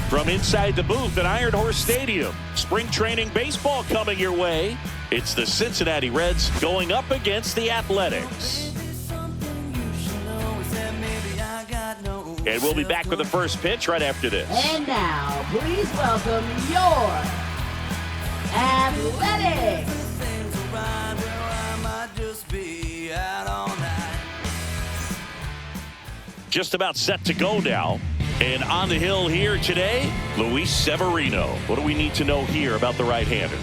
From inside the booth at Iron Horse Stadium, spring training baseball coming your way. It's the Cincinnati Reds going up against the Athletics. And we'll be back with the first pitch right after this. And now, please welcome your Athletics. Just about set to go now. And on the hill here today, Luis Severino. What do we need to know here about the right-hander?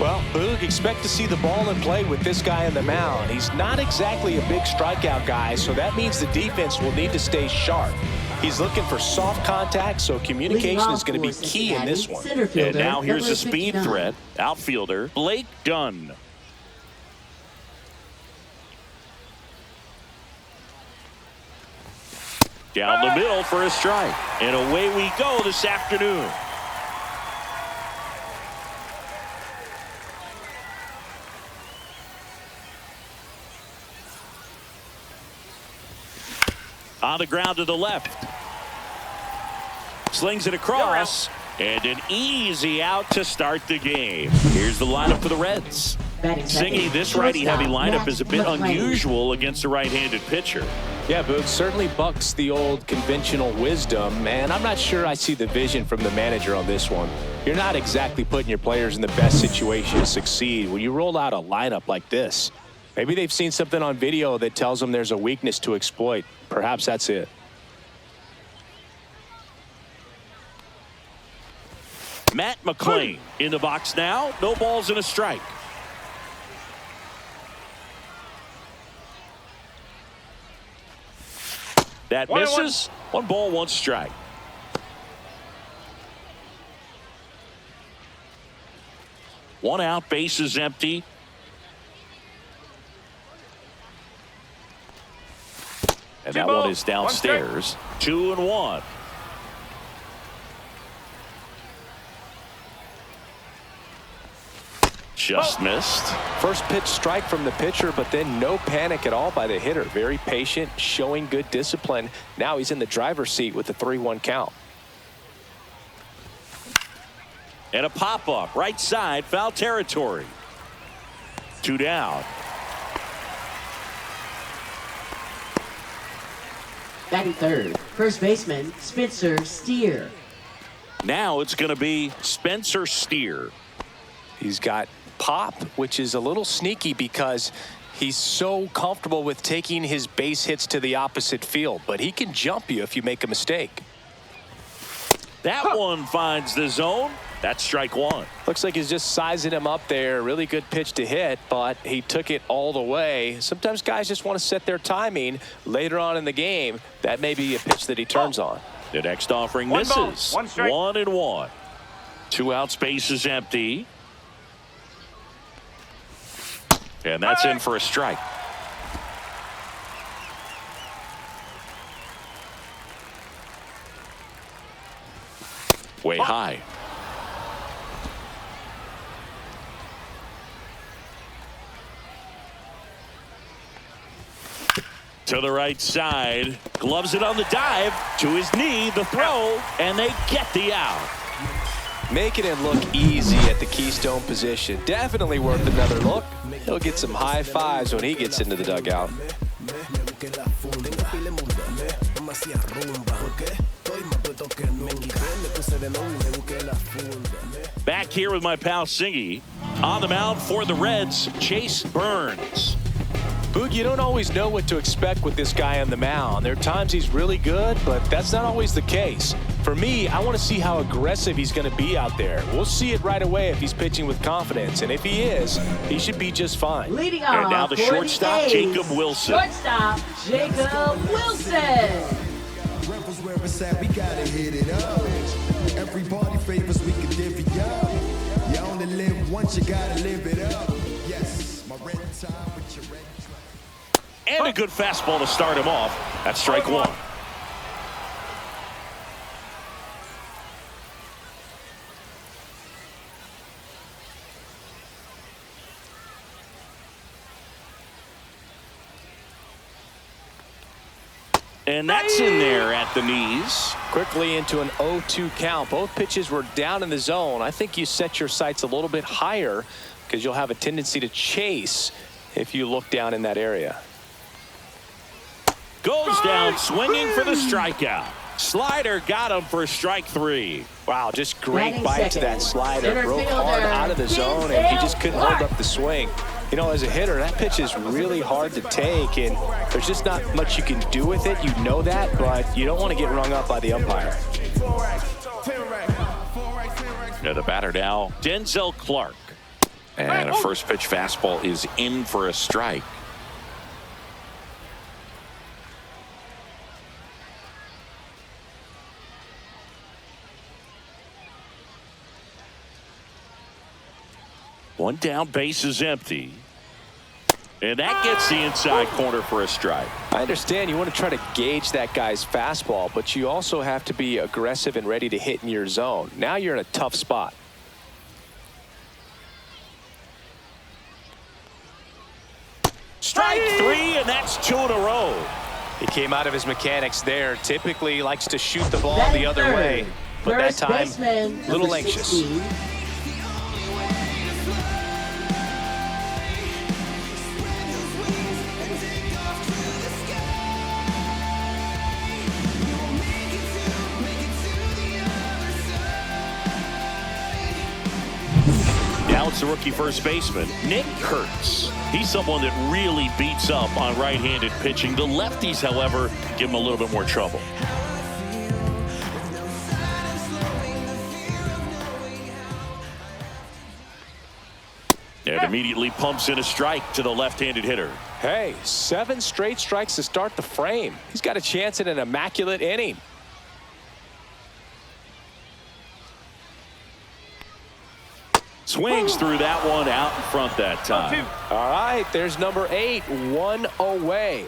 Well, Boog, expect to see the ball in play with this guy on the mound. He's not exactly a big strikeout guy, so that means the defense will need to stay sharp. He's looking for soft contact, so communication is going to be key in this one. And now here's a speed threat, outfielder Blake Dunne. Down the middle for a strike. And away we go this afternoon. On the ground to the left. Slings it across. And an easy out to start the game. Here's the lineup for the Reds. Singy, this righty-heavy lineup is a bit unusual against a right-handed pitcher. Yeah, Boog, certainly bucks the old conventional wisdom, and I'm not sure I see the vision from the manager on this one. You're not exactly putting your players in the best situation to succeed when you roll out a lineup like this. Maybe they've seen something on video that tells them there's a weakness to exploit. Perhaps that's it. Matt McLain in the box now. No balls and a strike. That misses. 1 ball, 1 strike. One out, base is empty. And that one is downstairs. 2-1. Just missed. First pitch strike from the pitcher, but then no panic at all by the hitter. Very patient, showing good discipline. Now he's in the driver's seat with the 3-1 count. And a pop-up, right side, foul territory. 2 down. Batting third, first baseman Spencer Steer. Now it's going to be Spencer Steer. He's got pop, which is a little sneaky because he's so comfortable with taking his base hits to the opposite field, but he can jump you if you make a mistake. That one finds the zone. That's strike 1. Looks like he's just sizing him up there. Really good pitch to hit, but he took it all the way. Sometimes guys just want to set their timing later on in the game. That may be a pitch that he turns on. The next offering misses. 1-1. 2 outs, base is empty. And that's in for a strike. Way high. To the right side. Gloves it on the dive. To his knee, the throw. And they get the out. Making it look easy at the keystone position. Definitely worth another look. He'll get some high fives when he gets into the dugout. Back here with my pal Singy. On the mound for the Reds, Chase Burns. Boog, you don't always know what to expect with this guy on the mound. There are times he's really good, but that's not always the case. For me, I want to see how aggressive he's going to be out there. We'll see it right away if he's pitching with confidence, and if he is, he should be just fine. Leading off, and now the shortstop, Jacob Wilson. Shortstop, Jacob Wilson. We gotta hit it up. Everybody favors we can divvy up. You only live once, you gotta live it up. Yes, my red time with your red. And a good fastball to start him off. That's strike 1. And that's in there at the knees. Quickly into an 0-2 count. Both pitches were down in the zone. I think you set your sights a little bit higher because you'll have a tendency to chase if you look down in that area. Goes down swinging for the strikeout. Slider got him for strike 3. Wow, just great Batting bite second. to that slider. Center Broke fielder, hard out of the zone, and he just couldn't hold Clarke. up the swing. You know, as a hitter, that pitch is really hard to take, and there's just not much you can do with it. You know that, but you don't want to get rung up by the umpire. Now the batter now, Danzel Clarke. And a first pitch fastball is in for a strike. One down, base is empty. And that gets the inside corner for a strike. I understand you want to try to gauge that guy's fastball, but you also have to be aggressive and ready to hit in your zone. Now you're in a tough spot. Strike 3, and that's 2 in a row. He came out of his mechanics there. Typically he likes to shoot the ball Batting the other third. way, but that First time baseman, a little number anxious. 16. Now it's the rookie first baseman, Nick Kurtz. He's someone that really beats up on right-handed pitching. The lefties, however, give him a little bit more trouble. And immediately pumps in a strike to the left-handed hitter. Hey, 7 straight strikes to start the frame. He's got a chance at an immaculate inning. Swings through that one out in front that time. All right, there's number 8, 1 away.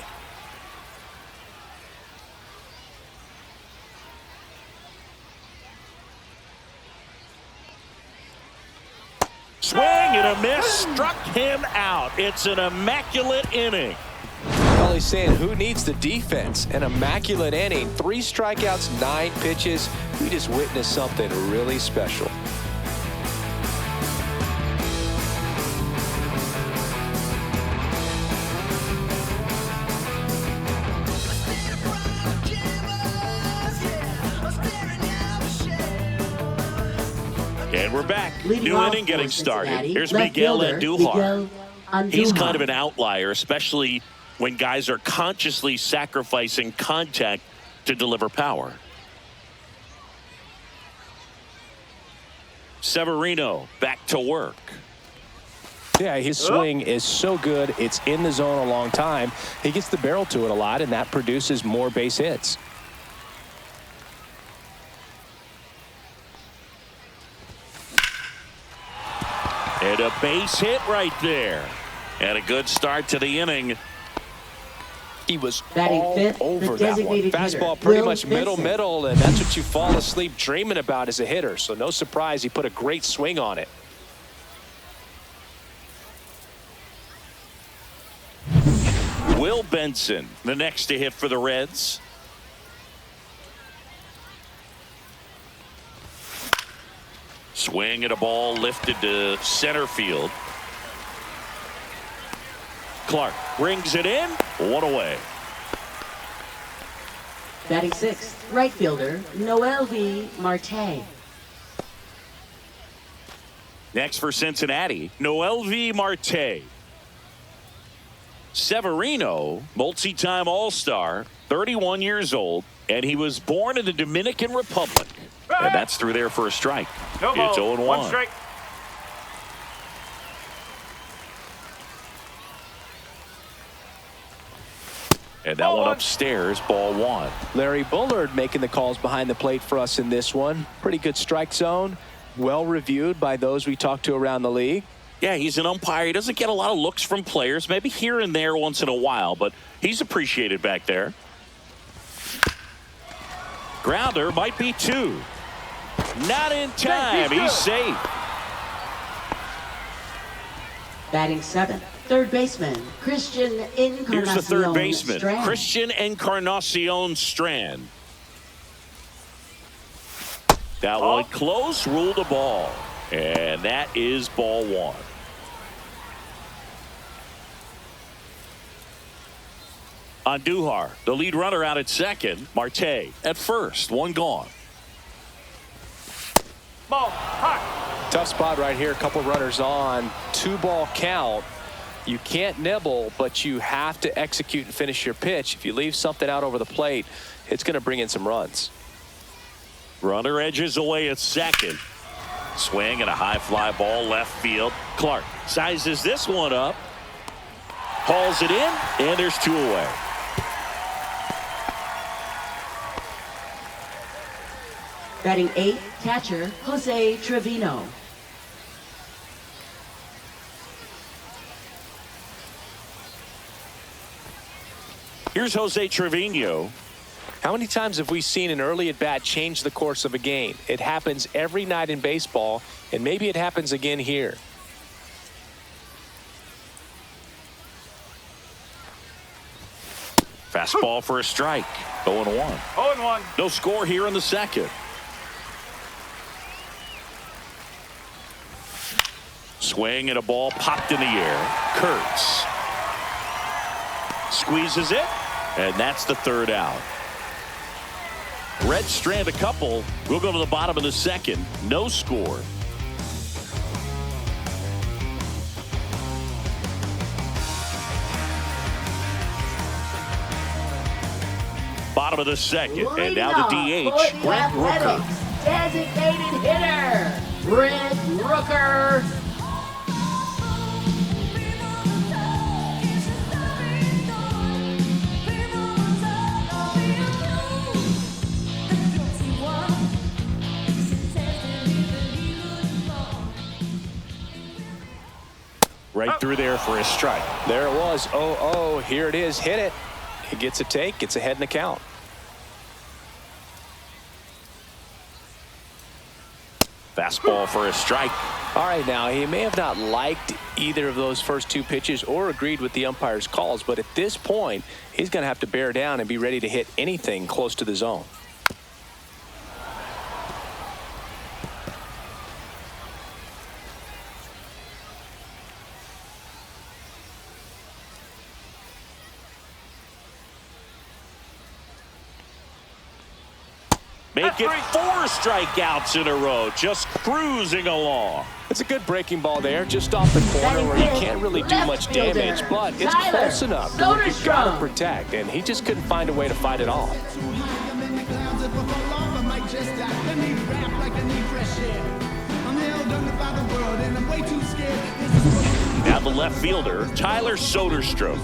Swing and a miss, struck him out. It's an immaculate inning. Well, he's saying who needs the defense? An immaculate inning, 3 strikeouts, 9 pitches. We just witnessed something really special. And we're back. Leading New off inning getting for started. Cincinnati, Here's left Miguel fielder, Andujar. Miguel He's Andujar. kind of an outlier, especially when guys are consciously sacrificing contact to deliver power. Severino back to work. Yeah, his swing is so good. It's in the zone a long time. He gets the barrel to it a lot, and that produces more base hits. And a base hit right there. And a good start to the inning. He was Batting all fifth, the over that one. designated Fastball hitter, pretty Will much Benson. middle, and that's what you fall asleep dreaming about as a hitter. So no surprise he put a great swing on it. Will Benson, the next to hit for the Reds. Swing at a ball lifted to center field. Clarke brings it in. 1 away. Batting 6th, right fielder, Noelvi Marte. Next for Cincinnati, Noelvi Marte. Severino, multi-time All-Star, 31 years old, and he was born in the Dominican Republic. And that's through there for a strike. It's 0-1. 1 strike. And that one upstairs, ball 1. Larry Bullard making the calls behind the plate for us in this one. Pretty good strike zone. Well reviewed by those we talked to around the league. Yeah, he's an umpire. He doesn't get a lot of looks from players, maybe here and there once in a while, but he's appreciated back there. Grounder might be 2. Not in time. He's safe. Batting 7th, Third baseman, Christian Encarnacion. Here's the third baseman, Strand. Christian Encarnacion Strand. That one close, ruled a ball. And that is ball one. Andujar, the lead runner out at second. Marte at first, one gone. Ball, hot. Tough spot right here. A couple runners on. 2-ball count. You can't nibble, but you have to execute and finish your pitch. If you leave something out over the plate, it's going to bring in some runs. Runner edges away at second. Swing and a high fly ball left field. Clarke sizes this one up. Hauls it in, and there's 2 away. Batting 8th, catcher, Jose Trevino. Here's Jose Trevino. How many times have we seen an early at-bat change the course of a game? It happens every night in baseball, and maybe it happens again here. Fastball for a strike. 0-1. 0-1. No score here in the second. Swing and a ball popped in the air. Kurtz squeezes it, and that's the third out. Reds strand a couple. We'll go to the bottom of the second. No score. Bottom of the second, and now the DH, Brent Rooker. Designated hitter, Brent Rooker. Right through there for a strike. There it was. 0-0. Here it is. Hit it. He gets a take. Gets ahead in the count. Fastball for a strike. All right, now he may have not liked either of those first 2 pitches or agreed with the umpire's calls, but at this point, he's going to have to bear down and be ready to hit anything close to the zone. Make it 4 strikeouts in a row, just cruising along. It's a good breaking ball there, just off the corner where you can't really do much damage, but it's close enough to where you've got to protect, and he just couldn't find a way to fight it off. Now the left fielder, Tyler Soderstrom.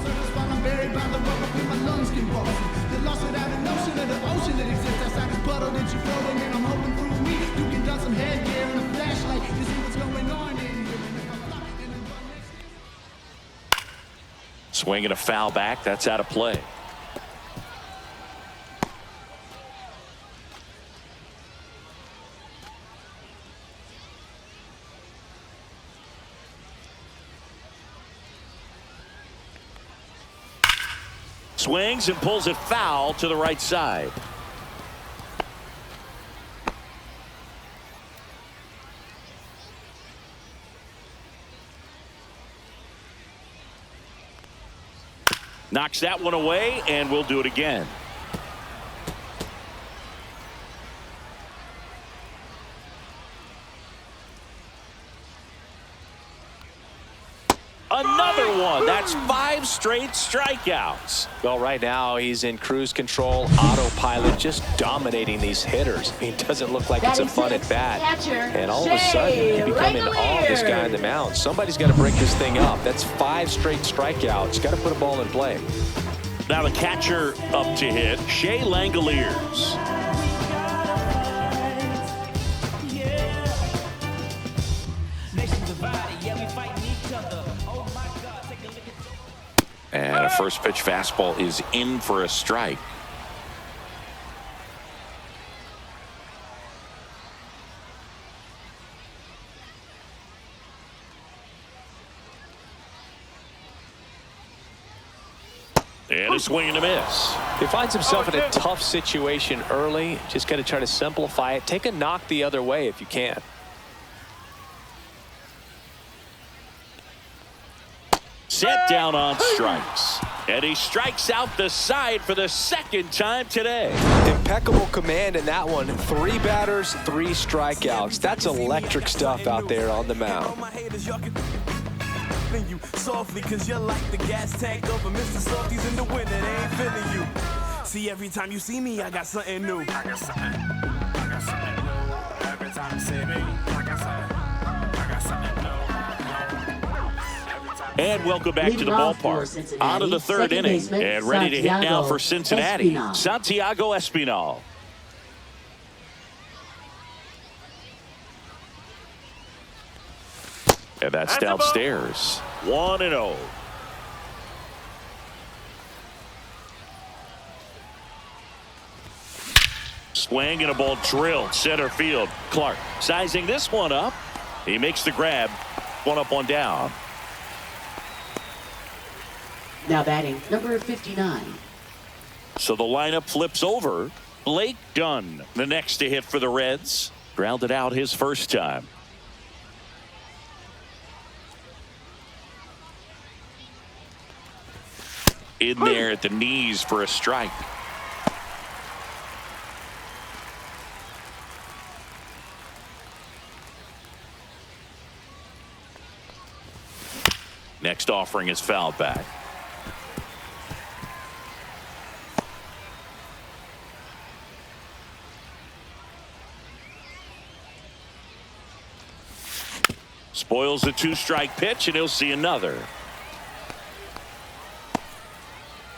Swinging a foul back, that's out of play. Swings and pulls it foul to the right side. Knocks that one away, and we'll do it again. Another one. That's 5 straight strikeouts. Well, right now he's in cruise control, autopilot, just dominating these hitters. I mean, it doesn't look like it's a fun at bat. And all of a sudden, you become in awe of this guy on the mound. Somebody's got to break this thing up. That's 5 straight strikeouts. Got to put a ball in play. Now the catcher up to hit, Shea Langeliers. And a first pitch fastball is in for a strike. And a swing and a miss. He finds himself in a tough situation early. Just got to try to simplify it. Take a knock the other way if you can. Set down on strikes. And he strikes out the side for the second time today. Impeccable command in that one. 3 batters, 3 strikeouts. That's electric stuff out there on the mound. You softly cause you're like the gas tank over Mr. Softies in the winter, they ain't feeling you. See, every time you see me, I got something new. I got something new. Every time you see me, I got something new. And welcome back to the ballpark. On to the third inning and ready to hit now for Cincinnati. Santiago Espinal. And that's downstairs. 1-0. Swing and a ball drilled center field. Clarke sizing this one up. He makes the grab. 1 up, 1 down. Now batting, number 59. So the lineup flips over. Blake Dunne, the next to hit for the Reds. Grounded out his first time. In there at the knees for a strike. Next offering is fouled back. Spoils the 2-strike pitch, and he'll see another.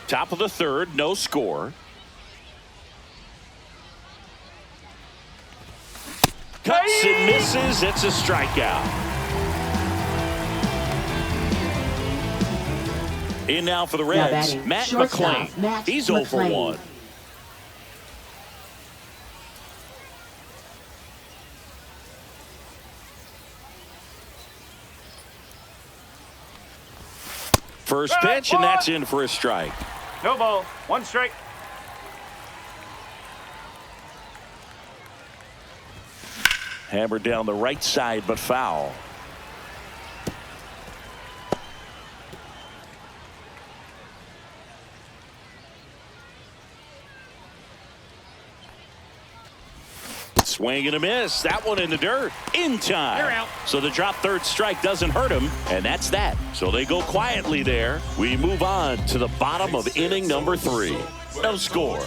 Top of the third, no score. Cuts and misses. It's a strikeout. In now for the Reds, Matt McLain. He's 0 for 1. First pitch, and that's in for a strike. No ball. 1 strike. Hammered down the right side, but foul. Swing and a miss. That one in the dirt. In time. You're out. So the drop third strike doesn't hurt him, and that's that. So they go quietly there. We move on to the bottom of inning number 3. No score.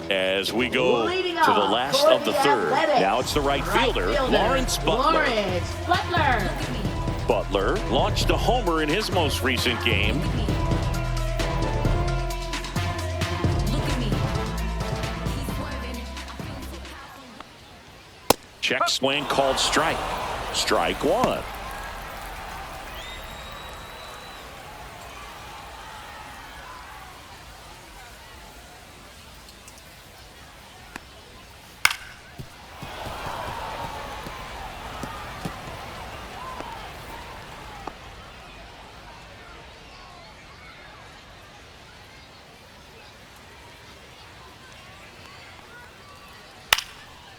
As we go to the last of the third. Now it's the right fielder, Lawrence Butler. Butler launched a homer in his most recent game. Check swing called strike. Strike 1.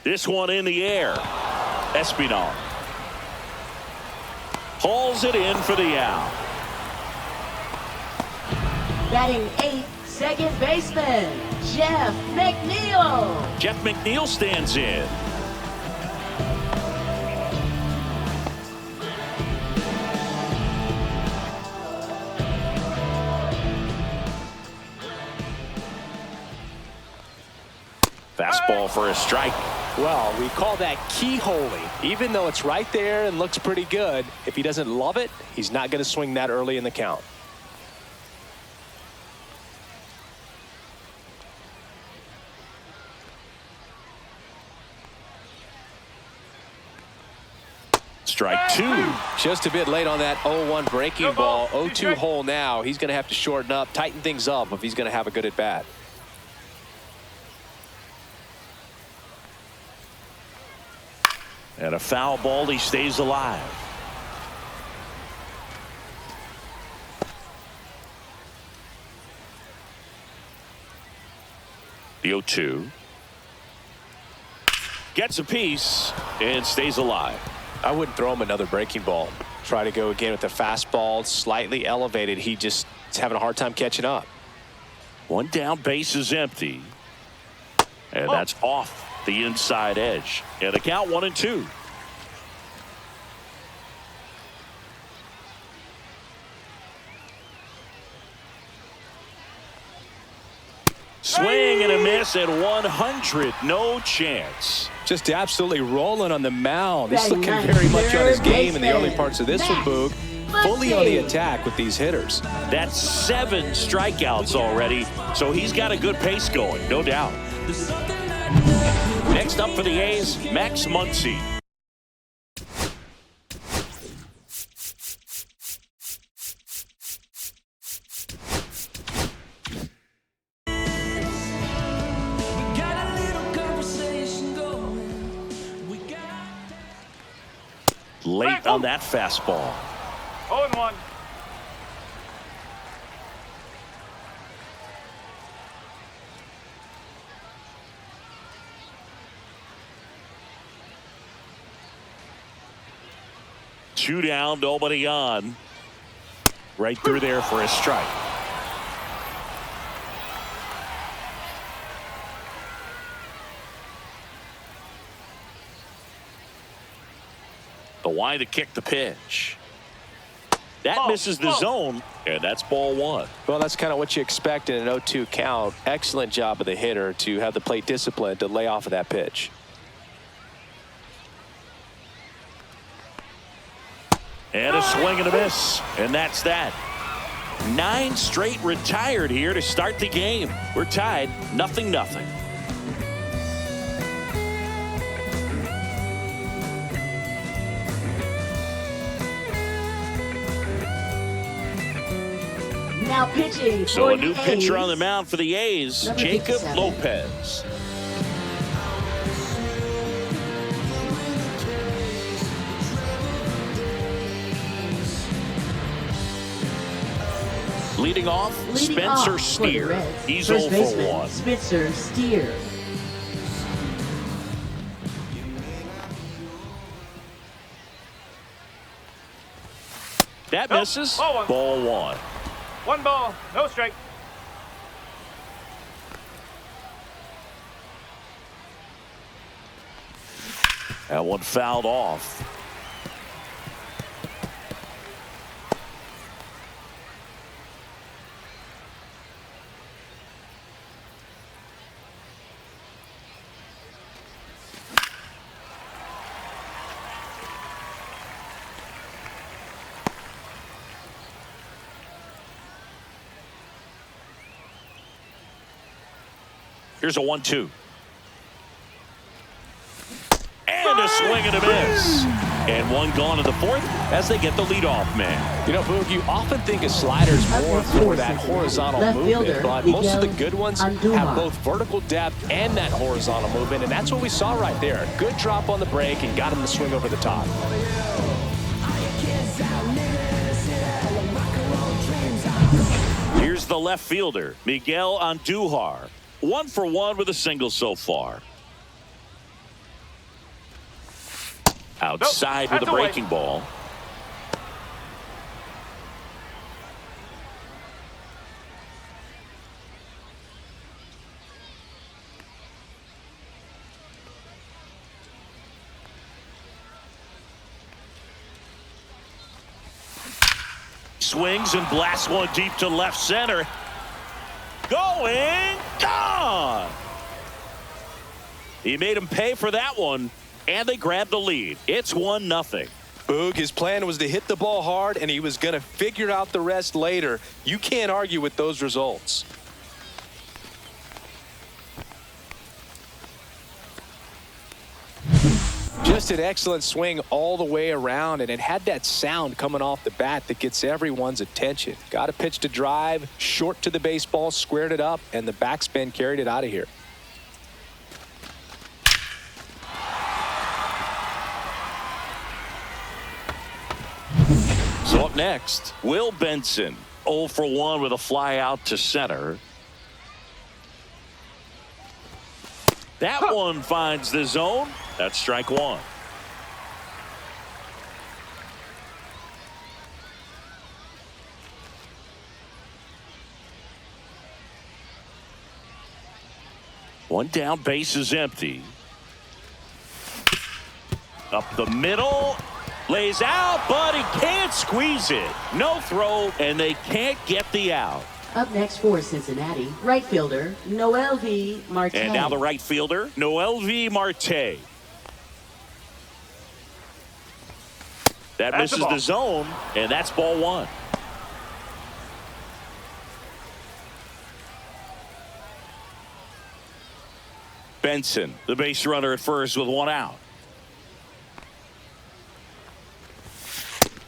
This one in the air. Espinal hauls it in for the out. Batting 8th, second baseman, Jeff McNeil. Jeff McNeil stands in. Fastball for a strike. Well, we call that keyholing. Even though it's right there and looks pretty good, if he doesn't love it, he's not going to swing that early in the count. Strike 2. Just a bit late on that 0-1 breaking ball. 0-2 hole now. He's going to have to shorten up, tighten things up if he's going to have a good at bat. And a foul ball, he stays alive. The 0-2. Gets a piece and stays alive. I wouldn't throw him another breaking ball. Try to go again with the fastball, slightly elevated. He just is having a hard time catching up. One down, base is empty. And that's off the inside edge. And the count 1-2. Swing and a miss at 100. No chance. Just absolutely rolling on the mound. He's looking very much on his game in the early parts of this one, Boog. Fully on the attack with these hitters. That's 7 strikeouts already, so he's got a good pace going, no doubt. Next up for the A's, Max Muncy. Late on that fastball. 0-1. Two down, nobody on. Right through there for a strike. The wide to kick the pitch. That misses the zone, and that's ball 1. Well, that's kind of what you expect in an 0-2 count. Excellent job of the hitter to have the plate discipline to lay off of that pitch. And a swing and a miss, and that's that. 9 straight retired here to start the game. We're tied 0-0. Now pitching So for a new the pitcher A's. on the mound for the A's, Number Jacob 57. Lopez. Leading off, Spencer for the Steer. Reds. He's First 0 for baseman, 1. Spencer Steer. That misses. Ball 1. Ball 1. 1 ball, no strike. That one fouled off. Here's a 1-2. And a swing and a miss. And one gone in the 4th as they get the leadoff man. You know, Boog, you often think of sliders more for that horizontal Left movement, fielder, but most of the Miguel good ones Andujar. have both vertical depth and that horizontal movement, and that's what we saw right there. Good drop on the break and got him to swing over the top. Here's the left fielder, Miguel Andujar. 1 for 1 with a single so far. Outside with a that's away. breaking ball. Swings and blasts one deep to left center. Going, gone. He made him pay for that one, and they grabbed the lead. It's 1-0. Boog, his plan was to hit the ball hard, and he was going to figure out the rest later. You can't argue with those results. Just an excellent swing all the way around, and it had that sound coming off the bat that gets everyone's attention. Got a pitch to drive, short to the baseball, squared it up, and the backspin carried it out of here. So up next, Will Benson, 0 for 1 with a fly out to center. That one finds the zone. That's strike one. One down, base is empty. Up the middle, lays out, but he can't squeeze it. No throw, and they can't get the out. Up next for Cincinnati, right fielder Noelvi Marte. And now the right fielder, Noelvi Marte. That misses the zone, and that's ball one. Benson, the base runner at first with one out.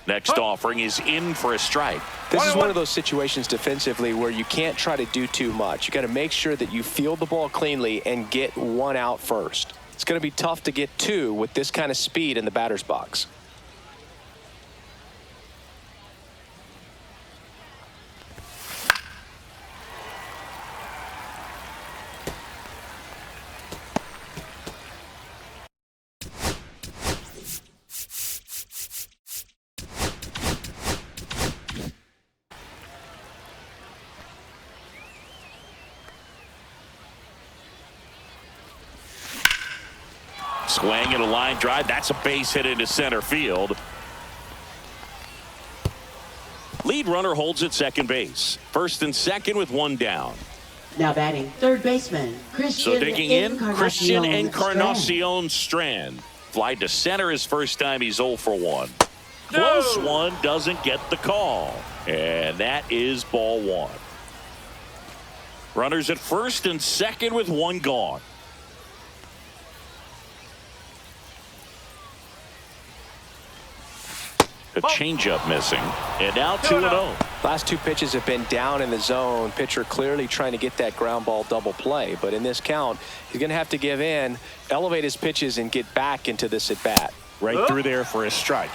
Next offering is in for a strike. This is one of those situations defensively where you can't try to do too much. You got to make sure that you field the ball cleanly and get one out first. It's going to be tough to get two with this kind of speed in the batter's box. Swing and a line drive. That's a base hit into center field. Lead runner holds at second base. First and second with one down. Now batting third baseman Christian So digging in, Christian Encarnacion. Strand. Fly to center his first time. He's 0 for 1. Close one, doesn't get the call. And that is ball one. Runners at first and second with one gone. A changeup missing, and now 2-0. Last two pitches have been down in the zone. Pitcher clearly trying to get that ground ball double play, but in this count, he's going to have to give in, elevate his pitches, and get back into this at bat. Right through there for a strike.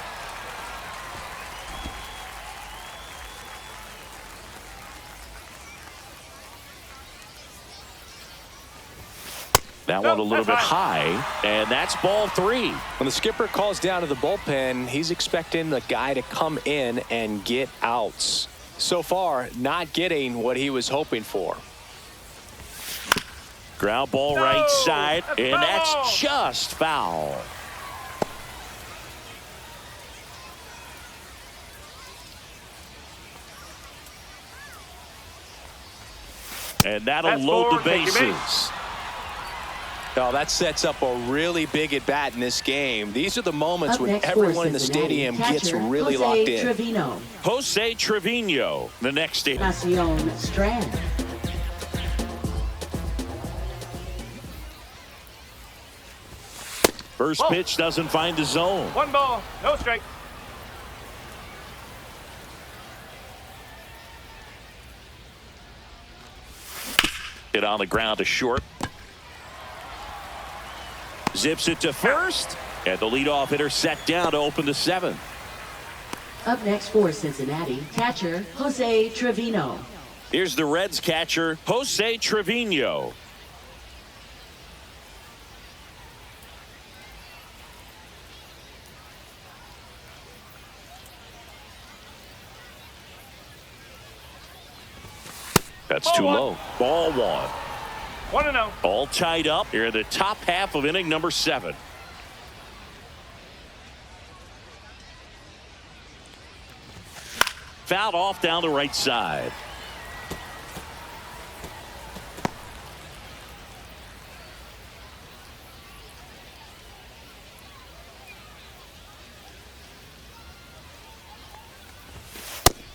That one a little bit high, and that's ball three. When the skipper calls down to the bullpen, he's expecting the guy to come in and get outs. So far, not getting what he was hoping for. Ground ball right side, and that's just foul. And that'll load the bases. Oh, that sets up a really big at bat in this game. These are the moments Up when next everyone in the Cincinnati, stadium catcher, gets really Jose locked in. Trevino. Jose Trevino, the next in. Encarnacion Strand. First pitch doesn't find the zone. 1 ball, no strike. Hit on the ground to short. Zips it to first, and the leadoff hitter set down to open the seventh. Up next for Cincinnati, catcher Jose Trevino. Here's the Reds catcher, Jose Trevino. That's too low. Ball one. 1-0. All tied up here in the top half of inning number 7. Fouled off down the right side.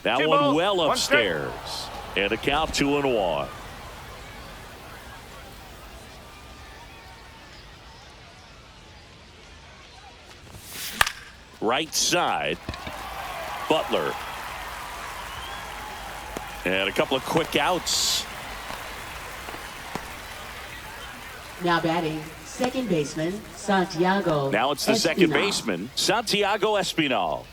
That Two one balls, well one upstairs. And a count 2-1. Right side. Butler. And a couple of quick outs. Now batting second baseman Santiago. Now it's the second Espinal. baseman, Santiago Espinal.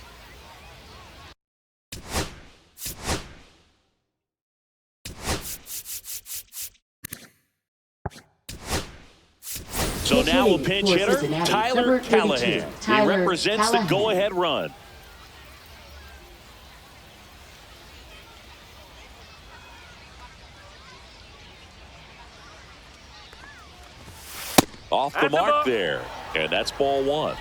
So now a pinch hitter, Cincinnati, Tyler number 32, Callahan. He Tyler represents the Callahan. go-ahead run. Off the mark there. And that's ball one.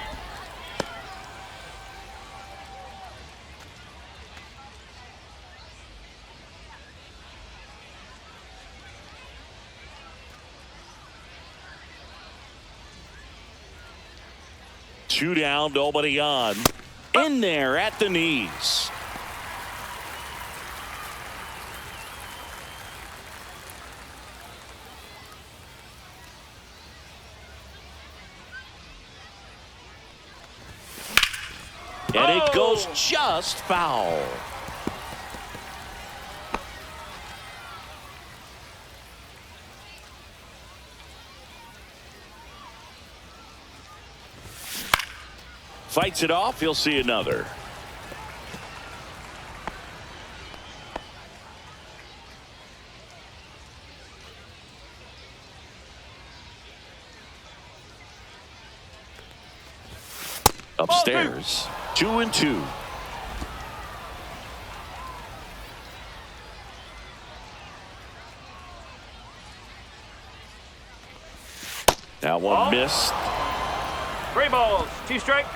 Two down, nobody on. In there at the knees. And it goes just foul. Fights it off. He'll see another. Upstairs. 2-2. That one missed. 3 balls, 2 strikes.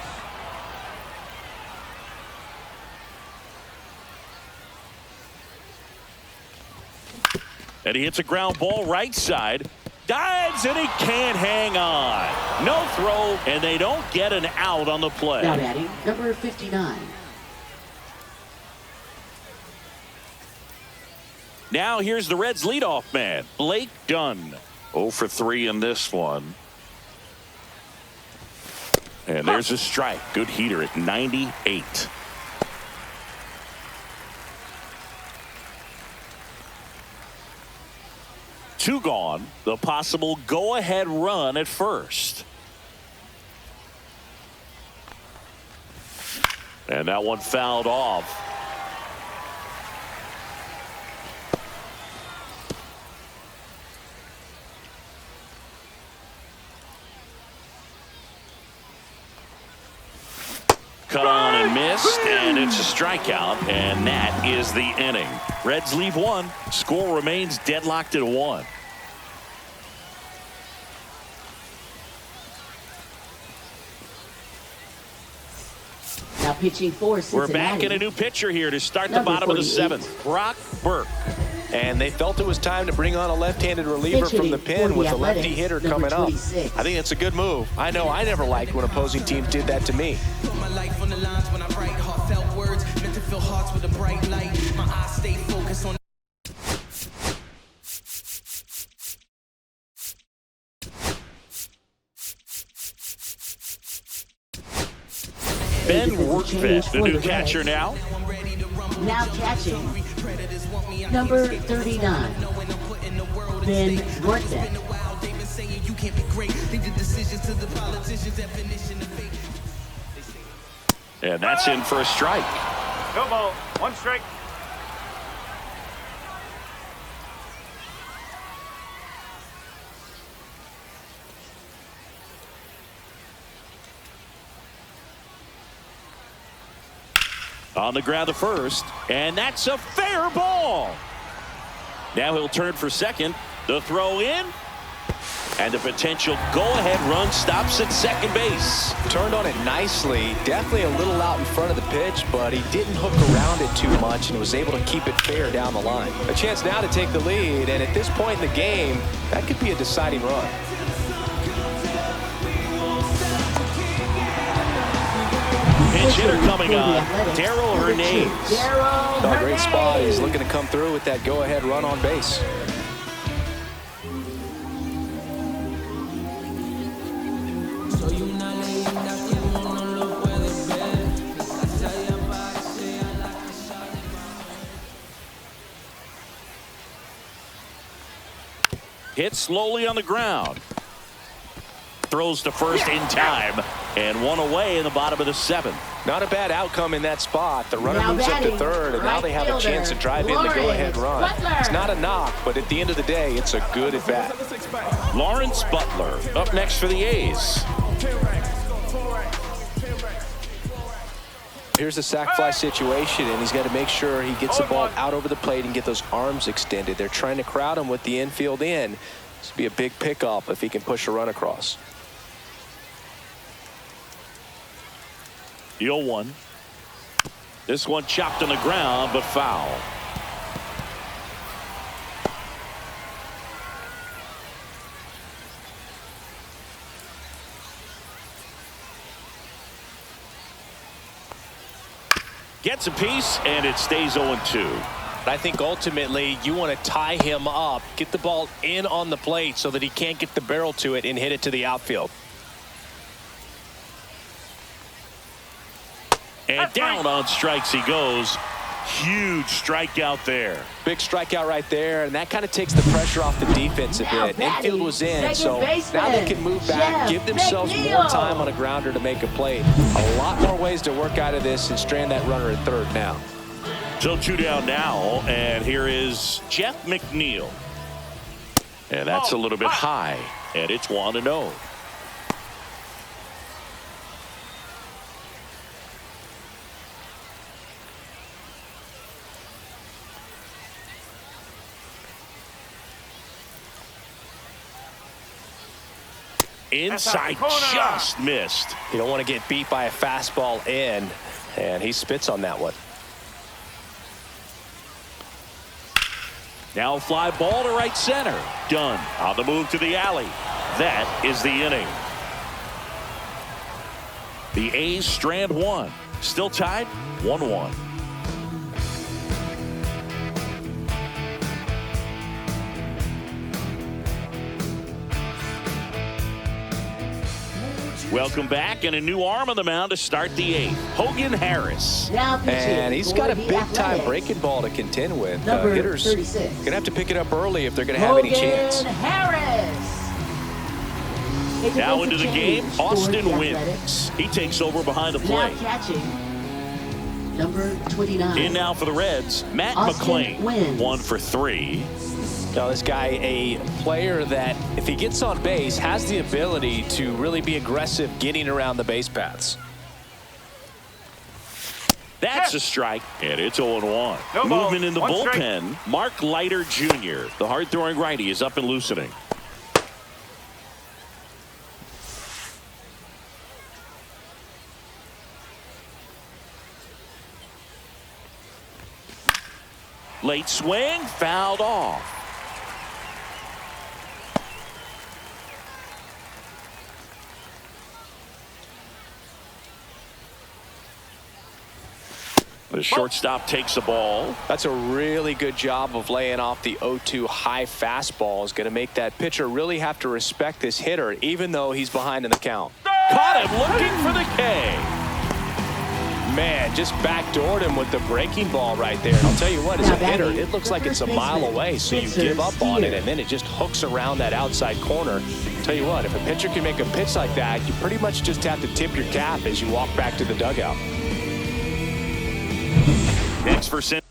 And he hits a ground ball right side. Dives and he can't hang on. No throw, and they don't get an out on the play. Now batting, number 59. Now here's the Reds leadoff man, Blake Dunne. 0 for 3 in this one. And there's a strike. Good heater at 98. Two gone. The possible go-ahead run at first. And that one fouled off. Cut on and missed, and it's a strikeout, and that is the inning. Reds leave one. Score remains deadlocked at 1. Now pitching for Cincinnati. We're back in a new pitcher here to start the Number bottom of the 48. 7th. Brock Burke. And they felt it was time to bring on a left-handed reliever Pitching from the pen for the with a lefty Athletics, hitter number coming up. 26. I think it's a good move. I know I never liked when opposing teams did that to me. Put my life on the lines when I write heartfelt words, meant to fill hearts with a bright light. My eyes stay focused on. Ben Rooker, the new catcher now. Now catching, number 39. Ben Rooker. And that's in for a strike. No ball, 1 strike. On the ground to first, and that's a fair ball. Now he'll turn for second. The throw in, and the potential go-ahead run stops at second base. Turned on it nicely. Definitely a little out in front of the pitch, but he didn't hook around it too much and was able to keep it fair down the line. A chance now to take the lead, and at this point in the game, that could be a deciding run. Pinch hitter coming on, Darryl Hernandez. Oh, great spot. He's looking to come through with that go-ahead run on base. Hit slowly on the ground. Throws to first in time, and one away in the bottom of the 7th. Not a bad outcome in that spot. The runner Now moves up to batting, third, and now they have a right chance to fielder, drive in the go-ahead run. Butler. It's not a knock, but at the end of the day, it's a good at-bat. Lawrence Butler up next for the A's. Here's a sac fly situation, and he's got to make sure he gets the ball out over the plate and get those arms extended. They're trying to crowd him with the infield in. This would be a big pickup if he can push a run across. The 0-1. This one chopped on the ground, but foul. Gets a piece, and it stays 0-2. I think ultimately you want to tie him up, get the ball in on the plate so that he can't get the barrel to it and hit it to the outfield. And down on strikes he goes. Huge strikeout there. Big strikeout right there, and that kind of takes the pressure off the defense a bit. Infield was in, so now they can move back, give themselves more time on a grounder to make a play. A lot more ways to work out of this and strand that runner at third now. So 2 down now, and here is Jeff McNeil. And that's a little bit high, and it's 1-0. Inside, just missed. You don't want to get beat by a fastball in, and he spits on that one. Now fly ball to right center. Dunne on the move to the alley. That is the inning. The A's strand one. Still tied 1-1. Welcome back, and a new arm on the mound to start the 8th. Hogan Harris. And he's got a big-time breaking ball to contend with. Hitters going to have to pick it up early if they're going to have any chance. Harris. Now into the game, Austin wins. He takes over behind the plate. Now catching, number 29. In now for the Reds, Matt McLain. 1 for 3. Now this guy, a player that if he gets on base has the ability to really be aggressive getting around the base paths. That's a strike, and it's 0-1. Movement in the bullpen. Mark Leiter Jr., the hard-throwing righty, is up and loosening. Late swing, fouled off. The shortstop takes the ball. That's a really good job of laying off the 0-2 high fastball. Is going to make that pitcher really have to respect this hitter, even though he's behind in the count. Caught him looking for the K. Man, just backdoored him with the breaking ball right there. And I'll tell you what, as a hitter, it looks like it's a mile away, so you give up on it, and then it just hooks around that outside corner. I'll tell you what, if a pitcher can make a pitch like that, you pretty much just have to tip your cap as you walk back to the dugout. Next for Cincinnati.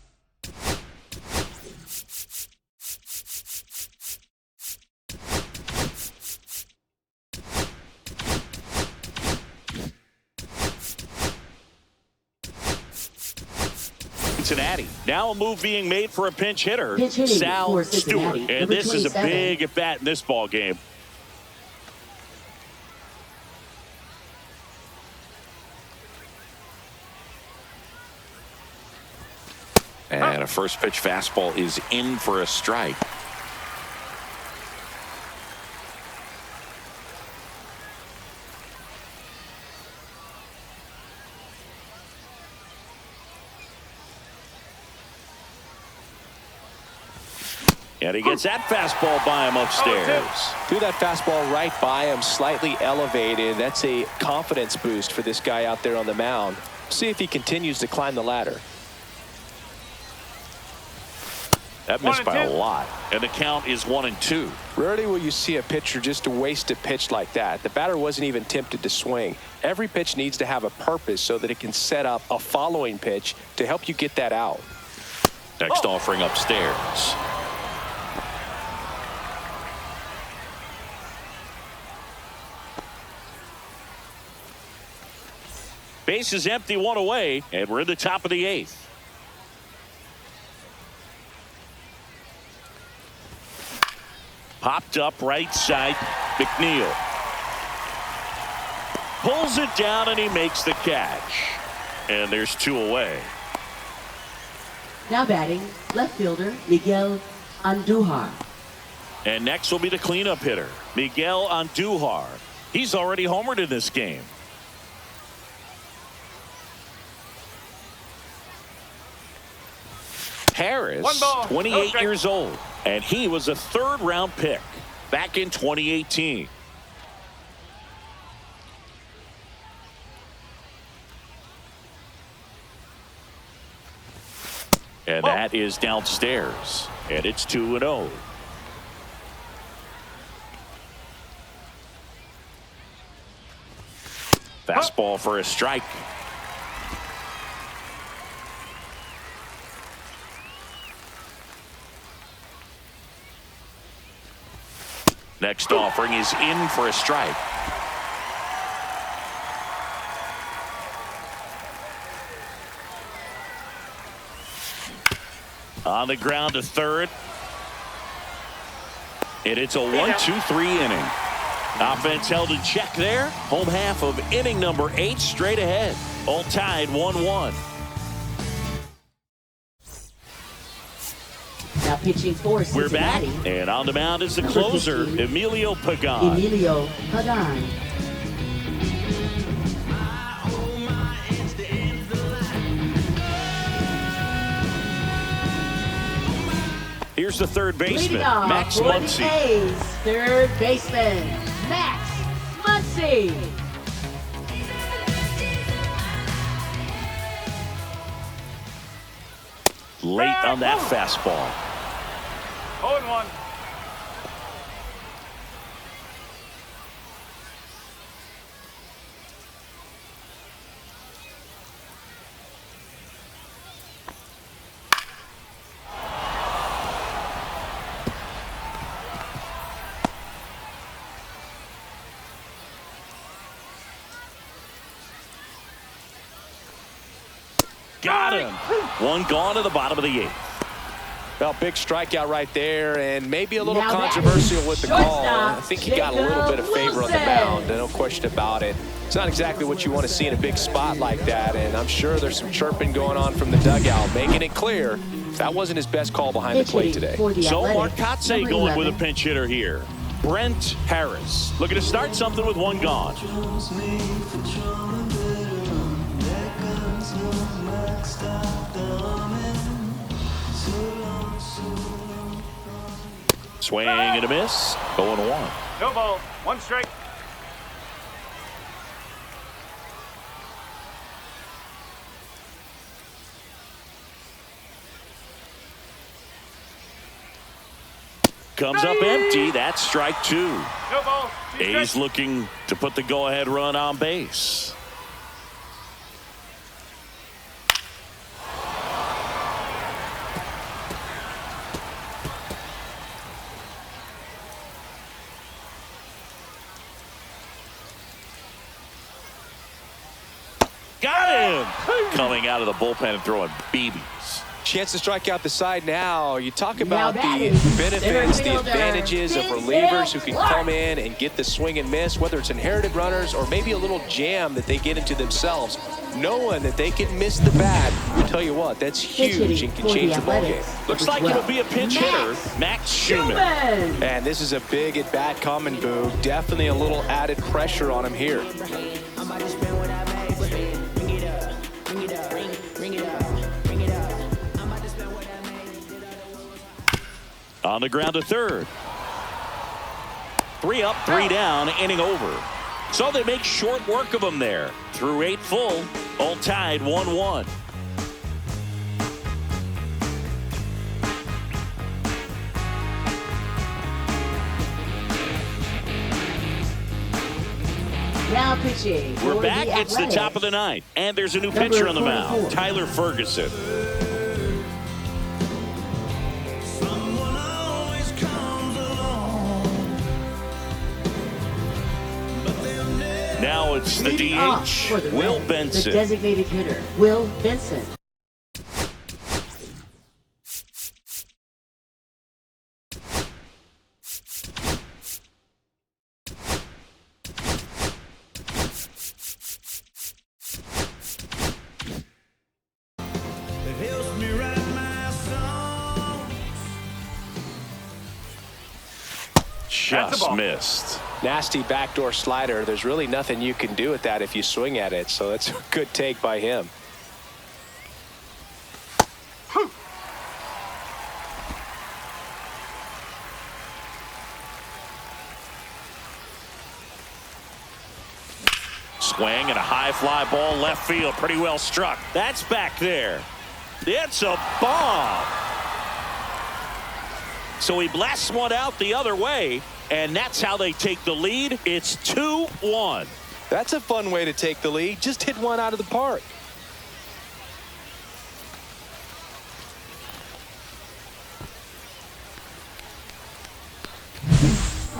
Now a move being made for a pinch hitter, Sal Stewart. And this is a big at bat in this ball game. And a first pitch fastball is in for a strike. And he gets that fastball by him upstairs. Threw that fastball right by him, slightly elevated. That's a confidence boost for this guy out there on the mound. See if he continues to climb the ladder. That missed by 1-2. a lot. And the count is 1-2. Rarely will you see a pitcher just waste a pitch like that. The batter wasn't even tempted to swing. Every pitch needs to have a purpose so that it can set up a following pitch to help you get that out. Next offering upstairs. Base is empty, one away, and we're in the top of the 8th. Popped up right side, McNeil. Pulls it down and he makes the catch. And there's 2 away. Now batting, left fielder Miguel Andujar. And next will be the cleanup hitter, Miguel Andujar. He's already homered in this game. Harris, 1 ball, 28 no strike. years old, and he was a 3rd-round pick back in 2018. And that is downstairs, and it's 2-0. Fastball for a strike. Next offering is in for a strike. On the ground to 3rd. And it's a 1-2-3 inning. Offense held in check there. Home half of inning number 8 straight ahead. All tied 1-1. Now pitching for Cincinnati. We're back, and on the mound is the closer, Emilio Pagan. Emilio Pagan. Here's the 3rd baseman, Leading off Max for the Muncy. A's, 3rd baseman Max Muncy. Late on that fastball. 0-1. Got him. 1 gone to the bottom of the 8th. Well, big strikeout right there, and maybe a little Now controversial with the call. shortstop, I think he got a little bit of favor on the mound, no question about it. It's not exactly what you want to see in a big spot like that, and I'm sure there's some chirping going on from the dugout, making it clear that wasn't his best call behind the plate today. So Marcotte going with a pinch hitter here. Brent Harris looking to start something with 1 gone. Swing and a miss. 0-1. No ball. 1 strike. Comes up empty. That's strike 2. No ball. 2 A's strikes. looking to put the go-ahead run on base. Got him! Coming out of the bullpen and throwing BBs. Chance to strike out the side now. You talk about Now the batting, benefits, the center fielder, advantages of relievers who can come in and get the swing and miss, whether it's inherited runners or maybe a little jam that they get into themselves. Knowing that they can miss the bat, I'll tell you what, that's huge and can change the ballgame. Looks like it'll be a pinch hitter, Max Schumann. And this is a big at-bat coming, Boo. Definitely a little added pressure on him here. On the ground to 3rd. 3 up, 3 down, inning over. So they make short work of him there. Through 8 full, all tied 1-1. Now pitching. We're for back. It's the Athletics. top of the ninth. And there's a new Number pitcher on the 44. mound, Tyler Ferguson. Someone always comes along, but they'll never. Now it's the Leading off DH, for the Will Reds, Benson. The designated hitter, Will Benson. It helps me write my songs. That's a Just ball. missed. Nasty backdoor slider. There's really nothing you can do with that if you swing at it. So that's a good take by him. Swing and a high fly ball left field. Pretty well struck. That's back there. It's a bomb. So he blasts one out the other way, and that's how they take the lead. It's 2-1. That's a fun way to take the lead. Just hit one out of the park.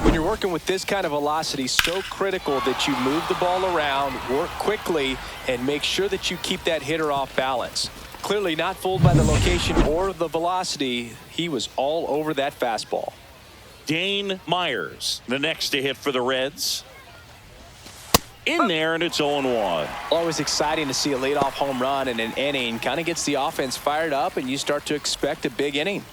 When you're working with this kind of velocity, so critical that you move the ball around, work quickly, and make sure that you keep that hitter off balance. Clearly not fooled by the location or the velocity. He was all over that fastball. Dane Myers, the next to hit for the Reds. In there, and it's 0-1. Always exciting to see a leadoff home run in an inning. Kind of gets the offense fired up, and you start to expect a big inning.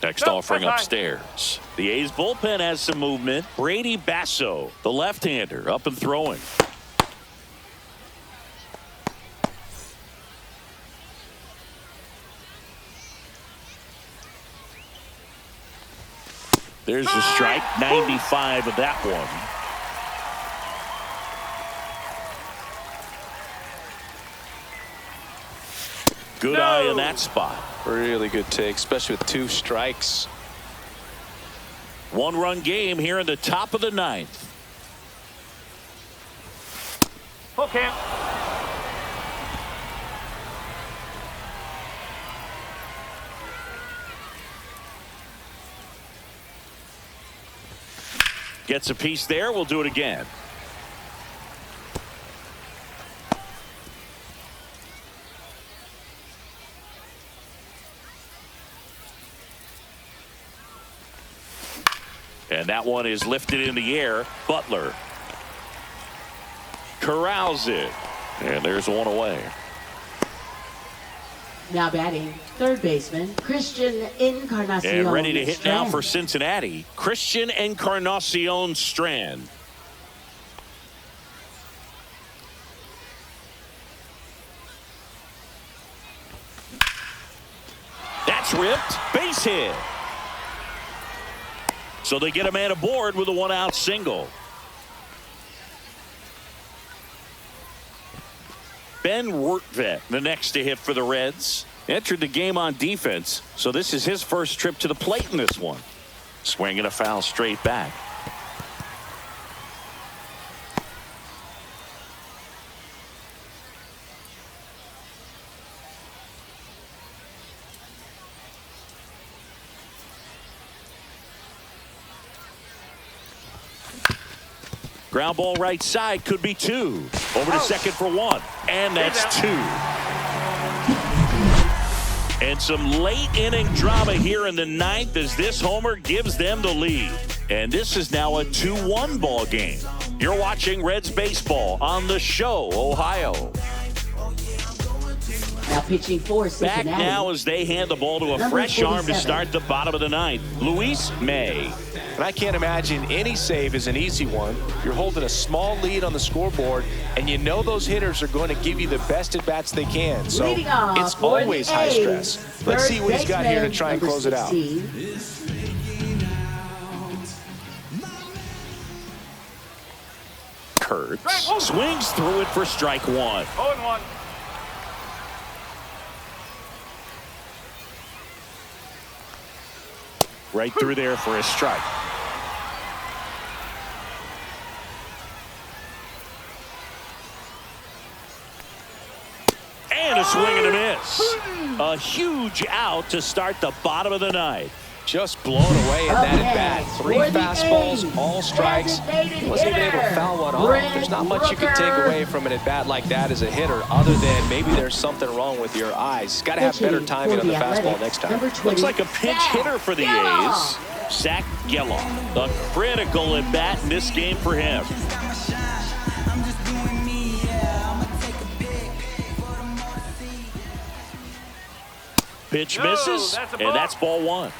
Next offering upstairs. The A's bullpen has some movement. Brady Basso, the left-hander, up and throwing. There's the strike. 95 of that one. Good eye in that spot. Really good take, especially with 2 strikes. One-run game here in the top of the ninth. Full count. Gets a piece there. We'll do it again. And that one is lifted in the air. Butler corrals it. And there's one away. Now batting, third baseman, Christian Encarnacion. And ready to hit now Strand. for Cincinnati, Christian Encarnacion Strand. That's ripped. Base hit. So they get a man aboard with a one-out single. Ben Rooker, the next to hit for the Reds, entered the game on defense, so this is his first trip to the plate in this one. Swinging a foul straight back. Ground ball right side, could be 2. Over to second for 1. And that's 2. And some late inning drama here in the ninth as this homer gives them the lead. And this is now a 2-1 ball game. You're watching Reds baseball on The Show, Ohio. Now pitching for Cincinnati. Back now as they hand the ball to a Number fresh arm to 47. start the bottom of the ninth. Luis May. And I can't imagine any save is an easy one. You're holding a small lead on the scoreboard, and you know those hitters are going to give you the best at-bats they can. So Leading off it's for the always high A's, stress. Let's see what he's got here to try and number close it out. 16. Kurtz swings through it for strike one. 0-1. Right through there for a strike. And a swing and a miss. A huge out to start the bottom of the ninth. Just blown away in that at-bat. 3 for the fastballs, A's, all strikes. designated Wasn't even able to hitter, foul one off. Brent There's not much you can take Rooker. away from an at-bat like that as a hitter, other than maybe there's something wrong with your eyes. Got to have better Pitching timing for on the Athletics, fastball next time. number 20, Looks like a pinch Zach hitter for the Geloff. A's. Zach Geloff. A critical at bat in this game for him. Pitch No, misses, that's a and ball. that's ball one.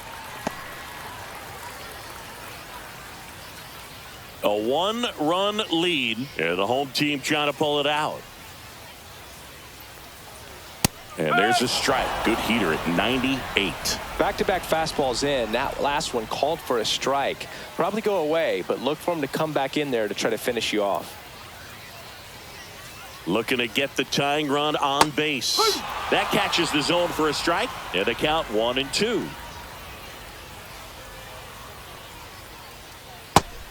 A 1-run lead, and the home team trying to pull it out. And there's a strike. Good heater at 98. Back-to-back fastballs in. That last one called for a strike. Probably go away, but look for him to come back in there to try to finish you off. Looking to get the tying run on base. That catches the zone for a strike, and a count 1-2.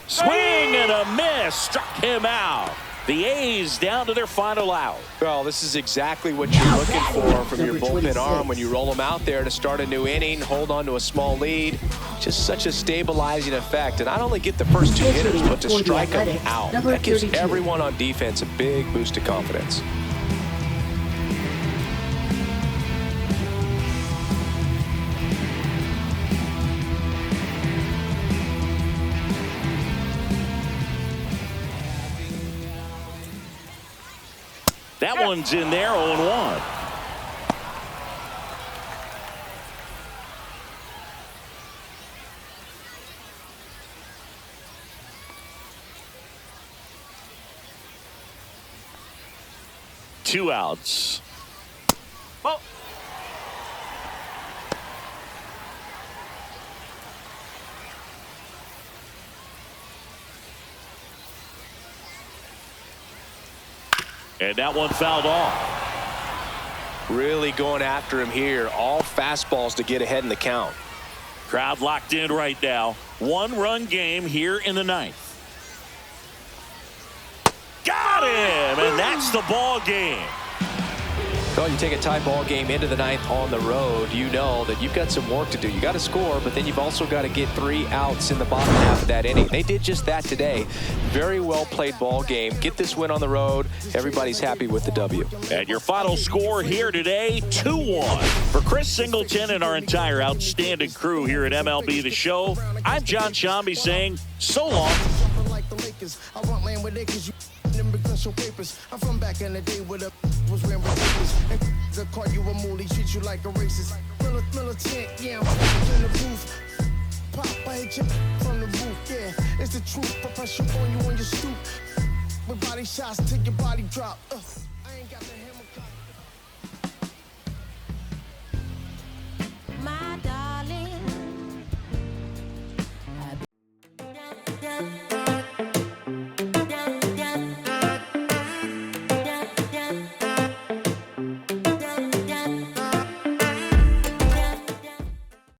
Swing and a miss. Struck him out. The A's down to their final out. Well, this is exactly what you're looking for from your bullpen arm when you roll them out there to start a new inning, hold on to a small lead. Just such a stabilizing effect. And not only get the first 2 hitters, but to strike them out. That gives everyone on defense a big boost of confidence. That one's in there, 0-1. Two outs. Oh. And that one fouled off. Really going after him here. All fastballs to get ahead in the count. Crowd locked in right now. 1-run game here in the ninth. Got him, and that's the ball game. Well, you take a tie ball game into the ninth on the road, you know that you've got some work to do. You got to score, but then you've also got to get 3 outs in the bottom half of that inning. They did just that today. Very well played ball game. Get this win on the road. Everybody's happy with the W. And your final score here today, 2-1. For Chris Singleton and our entire outstanding crew here at MLB The Show, I'm John Shambi saying so long. I'm from back in the day where the was wearing papers and the call you a moolie, treat you like a racist. Militant, yeah, I'm in the booth. Pop, I hit you from the roof, yeah. It's the truth, professional on you on your stoop. With body shots till your body drop.